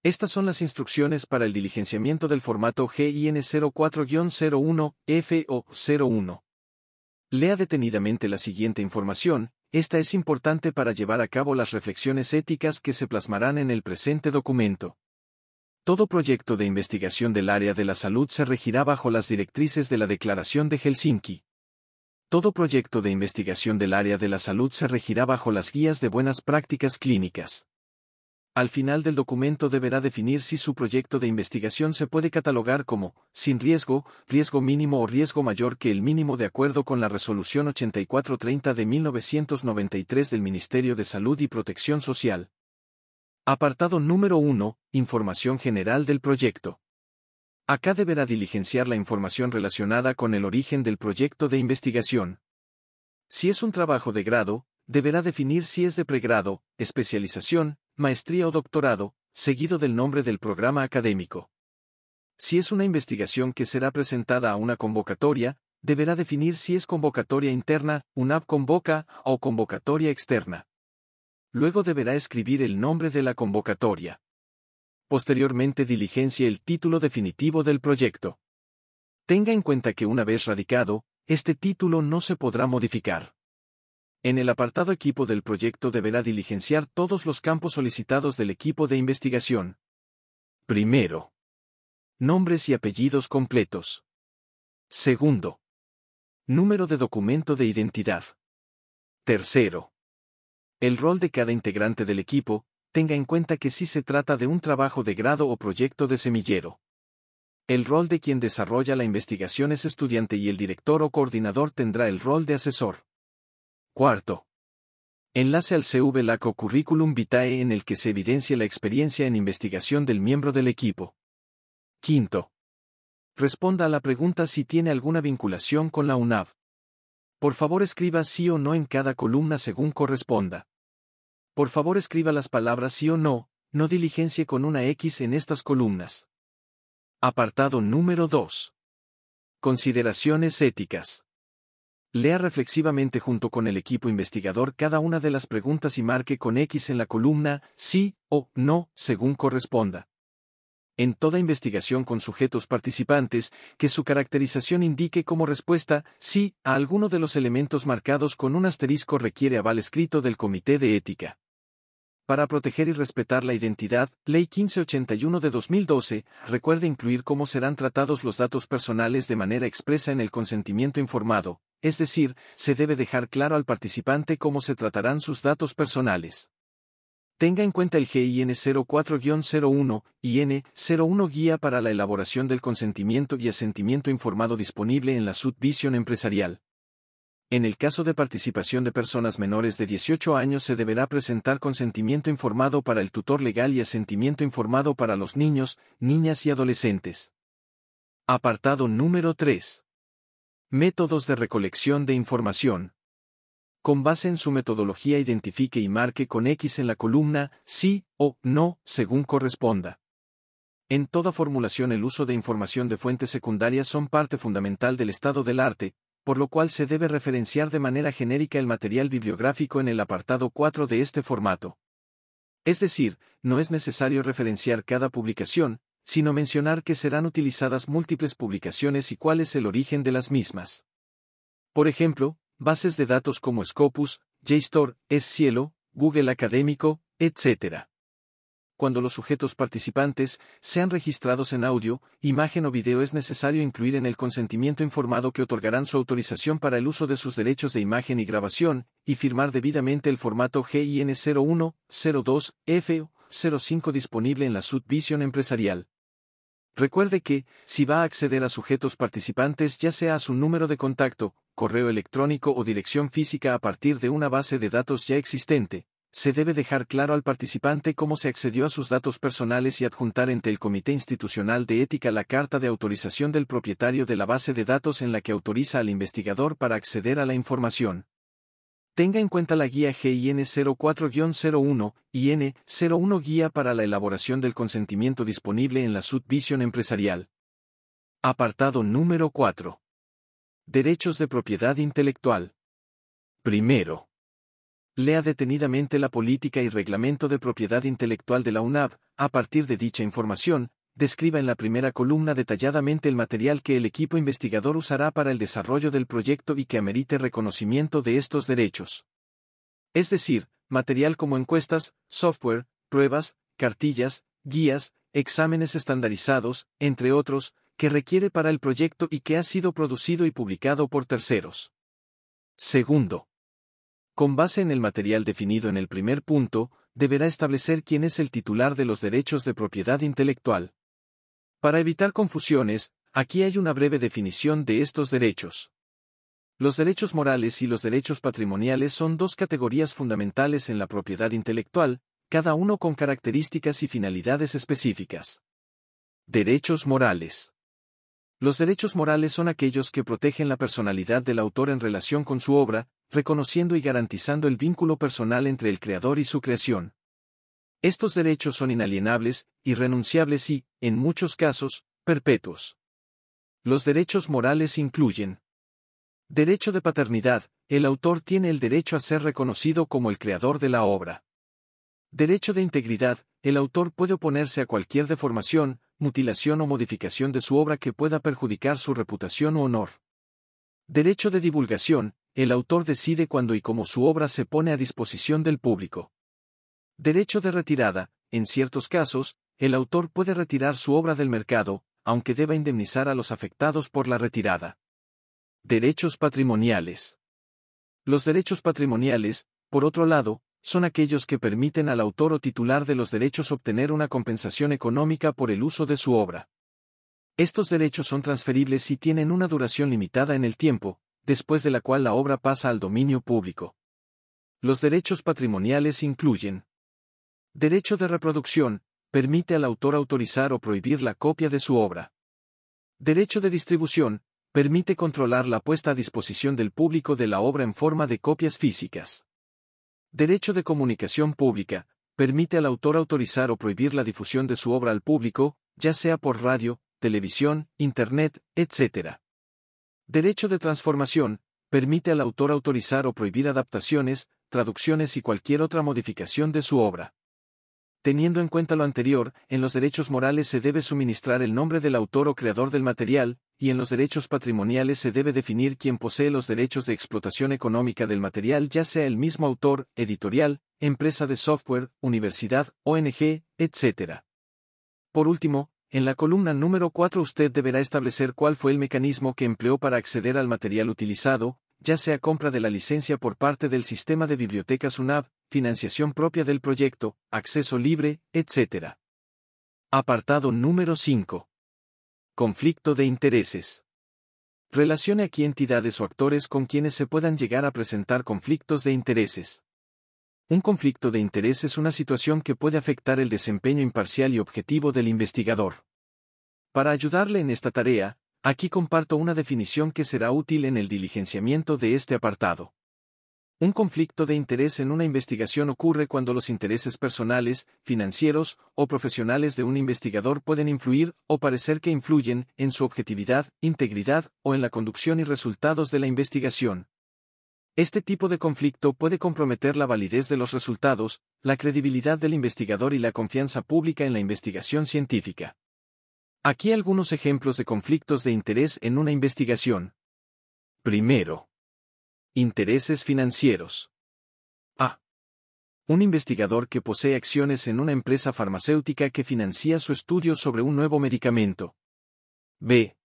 Estas son las instrucciones para el diligenciamiento del formato GIN 04-01 o 01. Lea detenidamente la siguiente información, esta es importante para llevar a cabo las reflexiones éticas que se plasmarán en el presente documento. Todo proyecto de investigación del área de la salud se regirá bajo las directrices de la Declaración de Helsinki. Todo proyecto de investigación del área de la salud se regirá bajo las guías de buenas prácticas clínicas. Al final del documento deberá definir si su proyecto de investigación se puede catalogar como sin riesgo, riesgo mínimo o riesgo mayor que el mínimo de acuerdo con la Resolución 8430 de 1993 del Ministerio de Salud y Protección Social. Apartado número 1. Información general del proyecto. Acá deberá diligenciar la información relacionada con el origen del proyecto de investigación. Si es un trabajo de grado, deberá definir si es de pregrado, especialización, maestría o doctorado, seguido del nombre del programa académico. Si es una investigación que será presentada a una convocatoria, deberá definir si es convocatoria interna, UNAV convoca, o convocatoria externa. Luego deberá escribir el nombre de la convocatoria. Posteriormente diligencia el título definitivo del proyecto. Tenga en cuenta que una vez radicado, este título no se podrá modificar. En el apartado equipo del proyecto deberá diligenciar todos los campos solicitados del equipo de investigación. Primero, nombres y apellidos completos. Segundo, número de documento de identidad. Tercero, el rol de cada integrante del equipo, tenga en cuenta que si se trata de un trabajo de grado o proyecto de semillero. El rol de quien desarrolla la investigación es estudiante y el director o coordinador tendrá el rol de asesor. Cuarto. Enlace al CV-LAC o Curriculum Vitae en el que se evidencia la experiencia en investigación del miembro del equipo. Quinto. Responda a la pregunta si tiene alguna vinculación con la UNAV. Por favor escriba sí o no en cada columna según corresponda. Por favor escriba las palabras sí o no, no diligencie con una X en estas columnas. Apartado número 2. Consideraciones éticas. Lea reflexivamente junto con el equipo investigador cada una de las preguntas y marque con X en la columna sí o no según corresponda. En toda investigación con sujetos participantes, que su caracterización indique como respuesta sí a alguno de los elementos marcados con un asterisco requiere aval escrito del Comité de Ética. Para proteger y respetar la identidad, Ley 1581 de 2012, recuerde incluir cómo serán tratados los datos personales de manera expresa en el consentimiento informado, es decir, se debe dejar claro al participante cómo se tratarán sus datos personales. Tenga en cuenta el GIN 04-01 y N01 Guía para la elaboración del consentimiento y asentimiento informado disponible en la Subvisión Empresarial. En el caso de participación de personas menores de 18 años se deberá presentar consentimiento informado para el tutor legal y asentimiento informado para los niños, niñas y adolescentes. Apartado número 3. Métodos de recolección de información. Con base en su metodología identifique y marque con X en la columna sí o no según corresponda. En toda formulación el uso de información de fuentes secundarias son parte fundamental del estado del arte, por lo cual se debe referenciar de manera genérica el material bibliográfico en el apartado 4 de este formato. Es decir, no es necesario referenciar cada publicación, sino mencionar que serán utilizadas múltiples publicaciones y cuál es el origen de las mismas. Por ejemplo, bases de datos como Scopus, JSTOR, ESCielo, Google Académico, etc. Cuando los sujetos participantes sean registrados en audio, imagen o video es necesario incluir en el consentimiento informado que otorgarán su autorización para el uso de sus derechos de imagen y grabación, y firmar debidamente el formato GIN 01, 02, F o 05 disponible en la Subvisión Empresarial. Recuerde que, si va a acceder a sujetos participantes ya sea a su número de contacto, correo electrónico o dirección física a partir de una base de datos ya existente, se debe dejar claro al participante cómo se accedió a sus datos personales y adjuntar ante el Comité Institucional de Ética la carta de autorización del propietario de la base de datos en la que autoriza al investigador para acceder a la información. Tenga en cuenta la guía GIN 04-01 y N01 Guía para la elaboración del consentimiento disponible en la Subvisión Empresarial. Apartado número 4. Derechos de propiedad intelectual. Primero. Lea detenidamente la política y reglamento de propiedad intelectual de la UNAV. A partir de dicha información, describa en la primera columna detalladamente el material que el equipo investigador usará para el desarrollo del proyecto y que amerite reconocimiento de estos derechos. Es decir, material como encuestas, software, pruebas, cartillas, guías, exámenes estandarizados, entre otros, que requiere para el proyecto y que ha sido producido y publicado por terceros. Segundo, con base en el material definido en el primer punto, deberá establecer quién es el titular de los derechos de propiedad intelectual. Para evitar confusiones, aquí hay una breve definición de estos derechos. Los derechos morales y los derechos patrimoniales son dos categorías fundamentales en la propiedad intelectual, cada uno con características y finalidades específicas. Derechos morales. Los derechos morales son aquellos que protegen la personalidad del autor en relación con su obra, reconociendo y garantizando el vínculo personal entre el creador y su creación. Estos derechos son inalienables, irrenunciables y, en muchos casos, perpetuos. Los derechos morales incluyen: derecho de paternidad, el autor tiene el derecho a ser reconocido como el creador de la obra. Derecho de integridad, el autor puede oponerse a cualquier deformación, mutilación o modificación de su obra que pueda perjudicar su reputación o honor. Derecho de divulgación, el autor decide cuándo y cómo su obra se pone a disposición del público. Derecho de retirada, en ciertos casos, el autor puede retirar su obra del mercado, aunque deba indemnizar a los afectados por la retirada. Derechos patrimoniales. Los derechos patrimoniales, por otro lado, son aquellos que permiten al autor o titular de los derechos obtener una compensación económica por el uso de su obra. Estos derechos son transferibles y tienen una duración limitada en el tiempo, después de la cual la obra pasa al dominio público. Los derechos patrimoniales incluyen: derecho de reproducción, permite al autor autorizar o prohibir la copia de su obra. Derecho de distribución, permite controlar la puesta a disposición del público de la obra en forma de copias físicas. Derecho de comunicación pública, permite al autor autorizar o prohibir la difusión de su obra al público, ya sea por radio, televisión, internet, etc. Derecho de transformación, permite al autor autorizar o prohibir adaptaciones, traducciones y cualquier otra modificación de su obra. Teniendo en cuenta lo anterior, en los derechos morales se debe suministrar el nombre del autor o creador del material, y en los derechos patrimoniales se debe definir quién posee los derechos de explotación económica del material, ya sea el mismo autor, editorial, empresa de software, universidad, ONG, etc. Por último, en la columna número 4 usted deberá establecer cuál fue el mecanismo que empleó para acceder al material utilizado, ya sea compra de la licencia por parte del sistema de bibliotecas UNAV, financiación propia del proyecto, acceso libre, etc. Apartado número 5. Conflicto de intereses. Relacione aquí entidades o actores con quienes se puedan llegar a presentar conflictos de intereses. Un conflicto de interés es una situación que puede afectar el desempeño imparcial y objetivo del investigador. Para ayudarle en esta tarea, aquí comparto una definición que será útil en el diligenciamiento de este apartado. Un conflicto de interés en una investigación ocurre cuando los intereses personales, financieros o profesionales de un investigador pueden influir, o parecer que influyen, en su objetividad, integridad o en la conducción y resultados de la investigación. Este tipo de conflicto puede comprometer la validez de los resultados, la credibilidad del investigador y la confianza pública en la investigación científica. Aquí algunos ejemplos de conflictos de interés en una investigación. Primero. Intereses financieros. A. Un investigador que posee acciones en una empresa farmacéutica que financia su estudio sobre un nuevo medicamento. B.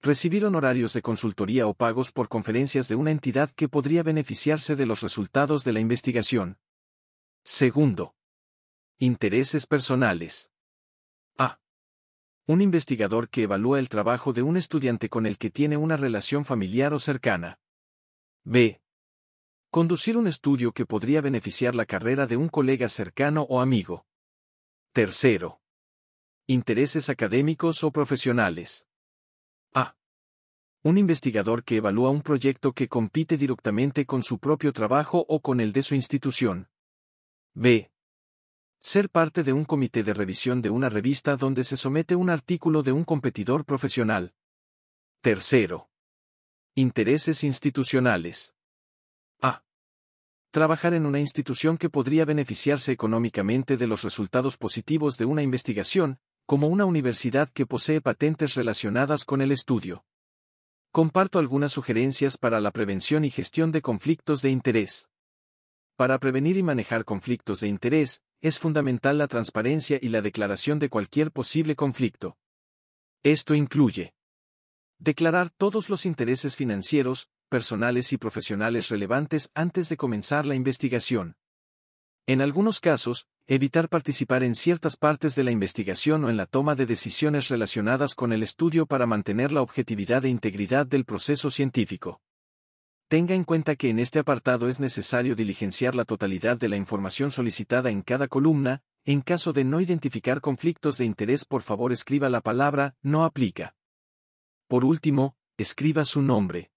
Recibir honorarios de consultoría o pagos por conferencias de una entidad que podría beneficiarse de los resultados de la investigación. Segundo. Intereses personales. A. Un investigador que evalúa el trabajo de un estudiante con el que tiene una relación familiar o cercana. B. Conducir un estudio que podría beneficiar la carrera de un colega cercano o amigo. Tercero. Intereses académicos o profesionales. A. Un investigador que evalúa un proyecto que compite directamente con su propio trabajo o con el de su institución. B. Ser parte de un comité de revisión de una revista donde se somete un artículo de un competidor profesional. Tercero. Intereses institucionales. A. Trabajar en una institución que podría beneficiarse económicamente de los resultados positivos de una investigación, como una universidad que posee patentes relacionadas con el estudio. Comparto algunas sugerencias para la prevención y gestión de conflictos de interés. Para prevenir y manejar conflictos de interés, es fundamental la transparencia y la declaración de cualquier posible conflicto. Esto incluye declarar todos los intereses financieros, personales y profesionales relevantes antes de comenzar la investigación. En algunos casos, evitar participar en ciertas partes de la investigación o en la toma de decisiones relacionadas con el estudio para mantener la objetividad e integridad del proceso científico. Tenga en cuenta que en este apartado es necesario diligenciar la totalidad de la información solicitada en cada columna. En caso de no identificar conflictos de interés, por favor escriba la palabra "no aplica". Por último, escriba su nombre.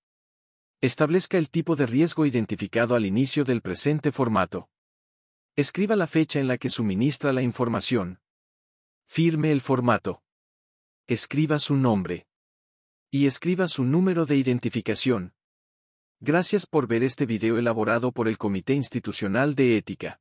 Establezca el tipo de riesgo identificado al inicio del presente formato. Escriba la fecha en la que suministra la información. Firme el formato. Escriba su nombre. Y escriba su número de identificación. Gracias por ver este video elaborado por el Comité Institucional de Ética.